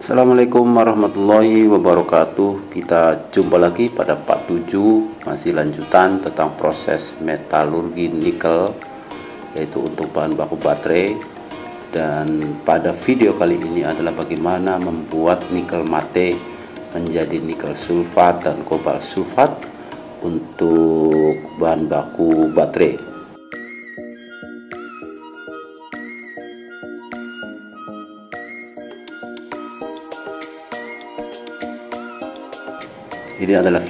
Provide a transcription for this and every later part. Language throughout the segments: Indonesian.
Assalamualaikum warahmatullahi wabarakatuh. Kita jumpa lagi pada part 7, masih lanjutan tentang proses metalurgi nikel, yaitu untuk bahan baku baterai. Dan pada video kali ini adalah bagaimana membuat nikel mate menjadi nikel sulfat dan kobalt sulfat untuk bahan baku baterai. Ini adalah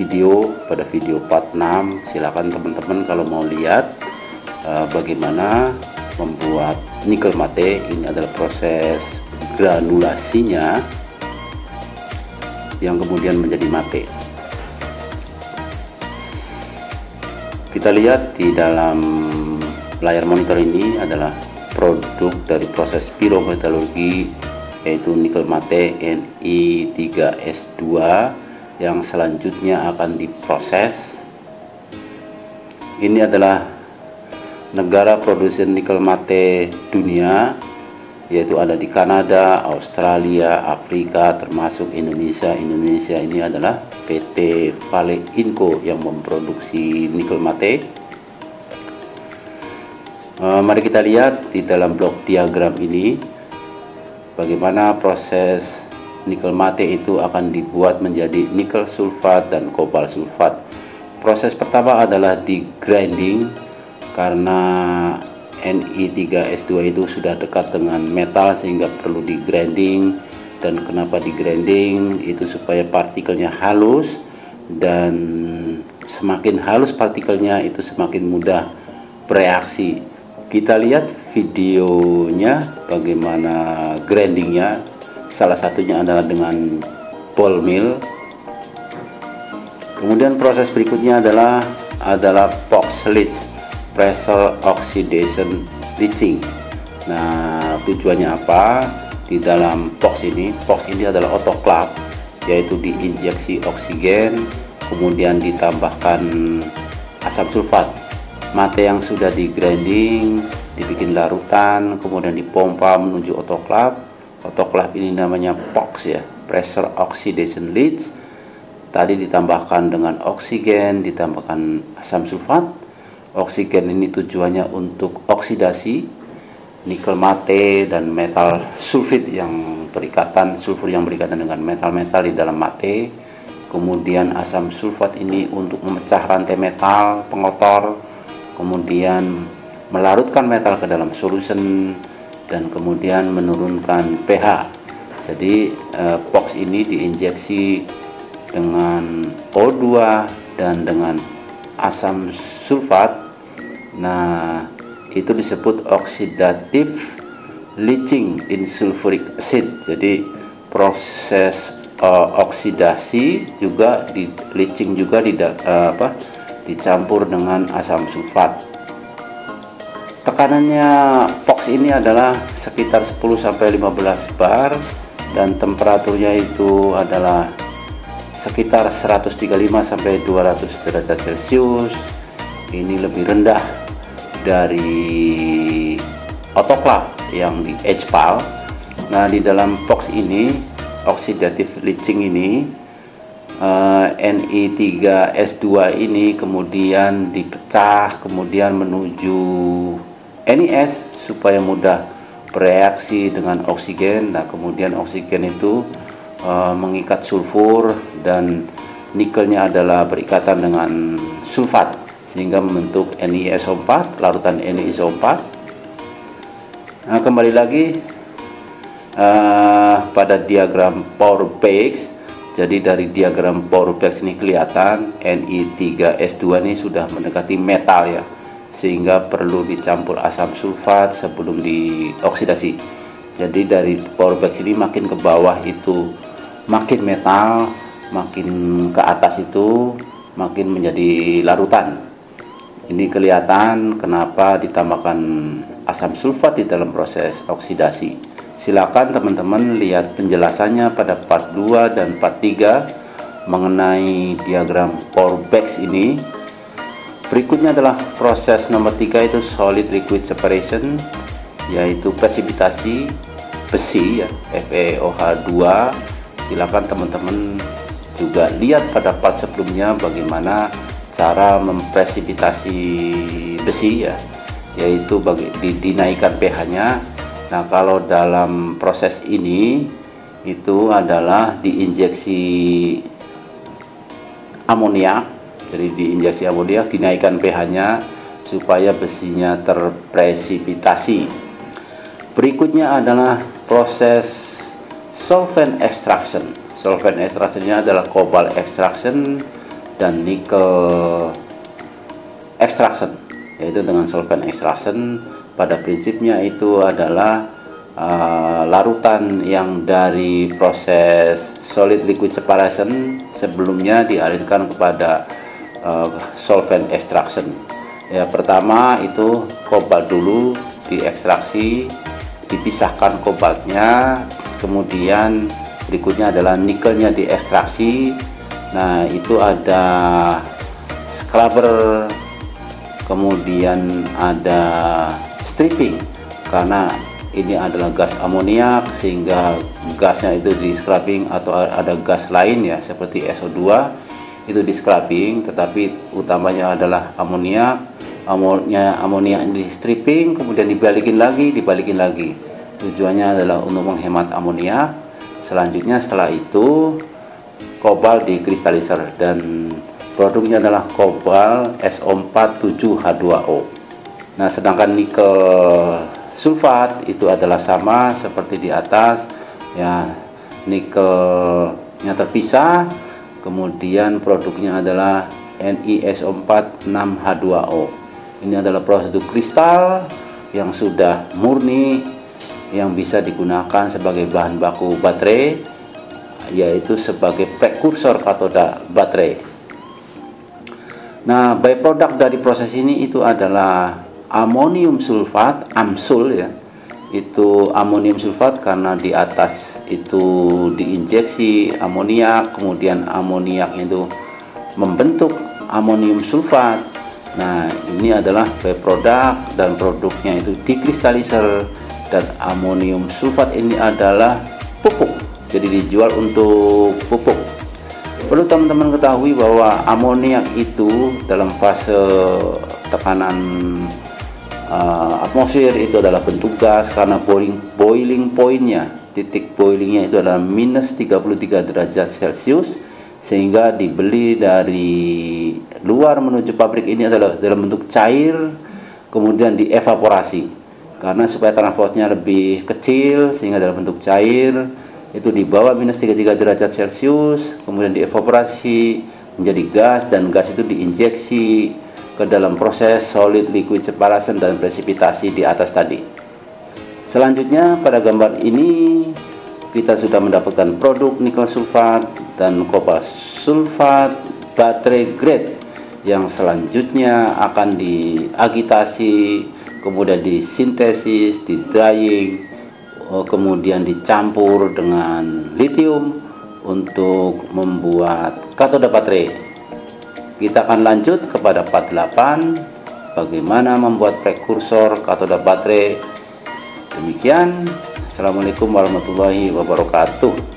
pada video part 6. Silakan teman-teman kalau mau lihat bagaimana membuat nikel mate. Ini adalah proses granulasinya yang kemudian menjadi mate. Kita lihat di dalam layar monitor ini adalah produk dari proses pirometalurgi, yaitu nikel mate Ni3S2 yang selanjutnya akan diproses. Ini adalah negara produsen nikel mate dunia, yaitu ada di Kanada, Australia, Afrika, termasuk Indonesia. Indonesia ini adalah PT Vale Inco yang memproduksi nikel mate. Mari kita lihat di dalam blok diagram ini bagaimana proses nikel mate itu akan dibuat menjadi nikel sulfat dan kobalt sulfat. Proses pertama adalah di grinding, karena Ni3S2 itu sudah dekat dengan metal sehingga perlu di grinding. Dan kenapa di grinding? Itu supaya partikelnya halus, dan semakin halus partikelnya itu semakin mudah bereaksi. Kita lihat videonya bagaimana grindingnya. Salah satunya adalah dengan ball mill. Kemudian proses berikutnya adalah box leach, pressure oxidation leaching. Nah, tujuannya apa? Di dalam box ini adalah autoclave, yaitu diinjeksi oksigen, kemudian ditambahkan asam sulfat. Mate yang sudah di grinding dibikin larutan, kemudian dipompa menuju autoclave. Autoclave ini namanya box ya, pressure oxidation leach. Tadi ditambahkan dengan oksigen, ditambahkan asam sulfat. Oksigen ini tujuannya untuk oksidasi nikel mate dan metal sulfit yang berikatan, sulfur yang berikatan dengan metal-metal di dalam mate. Kemudian asam sulfat ini untuk memecah rantai metal pengotor, kemudian melarutkan metal ke dalam solution, dan kemudian menurunkan pH. Jadi box ini diinjeksi dengan O2 dan dengan asam sulfat. Nah, itu disebut oxidative leaching in sulfuric acid. Jadi proses oksidasi juga di leaching juga dicampur dengan asam sulfat. Tekanannya box ini adalah sekitar 10-15 bar, dan temperaturnya itu adalah sekitar 135-200 derajat Celcius. Ini lebih rendah dari autoclave yang di HPAL. Nah, di dalam box ini oxidative leaching ini Ni3S2 ini kemudian dipecah, kemudian menuju NiS supaya mudah bereaksi dengan oksigen. Nah, kemudian oksigen itu mengikat sulfur, dan nikelnya adalah berikatan dengan sulfat sehingga membentuk NiSO4, larutan NiSO4. Nah, kembali lagi pada diagram power bags. Jadi dari diagram power bags ini kelihatan Ni3S2 ini sudah mendekati metal ya, sehingga perlu dicampur asam sulfat sebelum dioksidasi. Jadi dari power bags ini makin ke bawah itu makin metal, makin ke atas itu makin menjadi larutan. Ini kelihatan kenapa ditambahkan asam sulfat di dalam proses oksidasi. Silakan teman-teman lihat penjelasannya pada part 2 dan part 3 mengenai diagram power bags ini. Berikutnya adalah proses nomor 3, itu solid liquid separation, yaitu presipitasi. besi ya, FeOH2. Silakan teman-teman juga lihat pada part sebelumnya bagaimana cara mempresipitasi besi ya, yaitu dinaikkan pH-nya. Nah, kalau dalam proses ini itu adalah diinjeksi amoniak. Jadi diinjeksi amoniak, dinaikkan pH-nya supaya besinya terpresipitasi. Berikutnya adalah proses solvent extraction. Solvent extraction-nya adalah cobalt extraction dan nickel extraction, yaitu dengan solvent extraction. Pada prinsipnya itu adalah larutan yang dari proses solid liquid separation sebelumnya dialirkan kepada solvent extraction. Ya, pertama itu kobalt dulu diekstraksi, dipisahkan kobaltnya, kemudian berikutnya adalah nikelnya diekstraksi. Nah, itu ada scrubber, kemudian ada stripping, karena ini adalah gas amoniak sehingga gasnya itu di scrubbing, atau ada gas lain ya seperti SO2 itu di scrubbing, tetapi utamanya adalah amoniak. Amoniak di stripping, kemudian dibalikin lagi. Tujuannya adalah untuk menghemat amoniak. Selanjutnya setelah itu kobalt dikristaliser dan produknya adalah kobalt SO4 7H2O. Nah, sedangkan nikel sulfat itu adalah sama seperti di atas ya, nikelnya terpisah, kemudian produknya adalah NiSO4 6H2O. Ini adalah prosedur kristal yang sudah murni, yang bisa digunakan sebagai bahan baku baterai, yaitu sebagai prekursor katoda baterai. Nah, byproduct dari proses ini itu adalah amonium sulfat, AMSUL ya. Itu amonium sulfat karena di atas itu diinjeksi amoniak, kemudian amoniak itu membentuk amonium sulfat. Nah, ini adalah byproduct dan produknya itu dikristaliser, dan amonium sulfat ini adalah pupuk. Jadi dijual untuk pupuk. Perlu teman-teman ketahui bahwa amoniak itu dalam fase tekanan atmosfer itu adalah bentuk gas karena boiling point-nya, titik boilingnya itu adalah minus 33 derajat Celcius, sehingga dibeli dari luar menuju pabrik ini adalah dalam bentuk cair, kemudian dievaporasi karena supaya transportnya lebih kecil, sehingga dalam bentuk cair itu dibawa minus 33 derajat Celcius, kemudian dievaporasi menjadi gas, dan gas itu diinjeksi ke dalam proses solid liquid separation dan presipitasi di atas tadi. Selanjutnya pada gambar ini kita sudah mendapatkan produk nikel sulfat dan kobalt sulfat baterai grade yang selanjutnya akan diagitasi, kemudian disintesis, di drying, kemudian dicampur dengan lithium untuk membuat katoda baterai. Kita akan lanjut kepada part 8, bagaimana membuat prekursor katoda baterai. Demikian, Assalamualaikum warahmatullahi wabarakatuh.